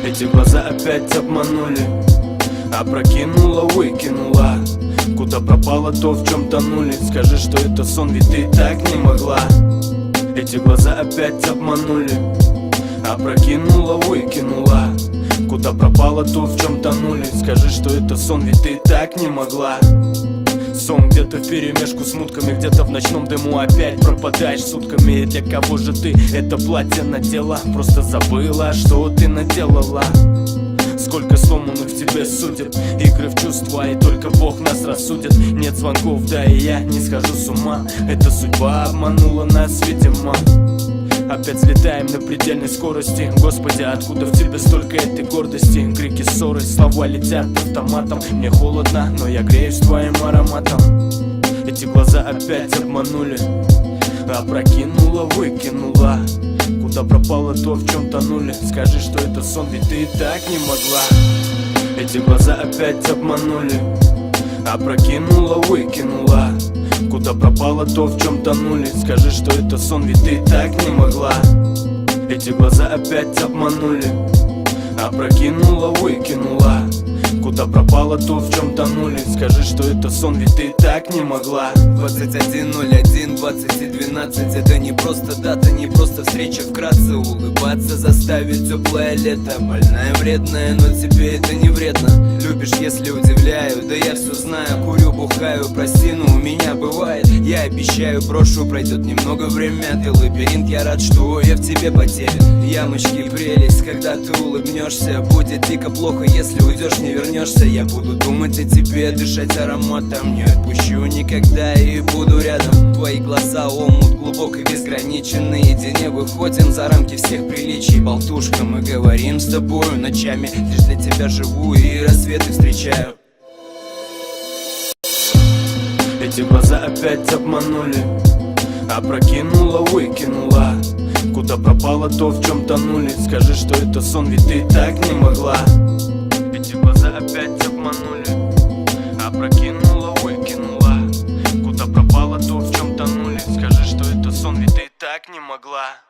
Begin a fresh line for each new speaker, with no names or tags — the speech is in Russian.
Эти глаза опять обманули, опрокинула, выкинула. Куда пропало то, в чем тонули? Скажи, что это сон, ведь ты так не могла. Эти глаза опять обманули, опрокинула, выкинула. Куда пропало то, в чем тонули? Скажи, что это сон, ведь ты так не могла. Сон где-то вперемешку с мутками, где-то в ночном дыму опять пропадаешь сутками. И для кого же ты это платье надела? Просто забыла, что ты наделала. Сколько сломанных в тебе судеб, игры в чувства, и только Бог нас рассудит. Нет звонков, да и я не схожу с ума. Эта судьба обманула нас, видимо. Опять взлетаем на предельной скорости. Господи, откуда в тебе столько этой гордости? Крики, ссоры, слова летят автоматом. Мне холодно, но я греюсь твоим ароматом. Эти глаза опять обманули, опрокинула, выкинула. Куда пропало то, в чем тонули? Скажи, что это сон, ведь ты так не могла. Эти глаза опять обманули, опрокинула, выкинула. Куда пропало то, в чем тонули? Скажи, что это сон, ведь ты так не могла. Эти глаза опять обманули, опрокинула, выкинула. Куда пропало то, в чем тонули? Скажи, что это сон, ведь ты так не могла.
21:01, 20:12. Это не просто дата, не просто встреча. Вкратце улыбаться заставит теплое лето. Больная, вредная, но тебе это не вредно. Любишь, если удивляю, да я все знаю. Курю, бухаю, прости, но у меня бывает. Я обещаю, прошу, пройдет немного время. Ты лабиринт, я рад, что я в тебе потерян. Ямочки, прелесть, когда ты улыбнешься. Будет дико плохо, если уйдешь, не вернешься. Я буду думать о тебе, дышать ароматом. Не отпущу никогда и буду рядом. Твои глаза омут глубокий, безграничен. Наедине выходим за рамки всех приличий. Болтушка, мы говорим с тобою ночами. Лишь для тебя живу и рассветы встречаю.
Эти глаза опять обманули, опрокинула, выкинула. Куда пропало то, в чем тонули? Скажи, что это сон, ведь ты так не могла. Эти глаза опять обманули, опрокинула, выкинула. Куда пропало то, в чем тонули? Скажи, что это сон, ведь ты так не могла.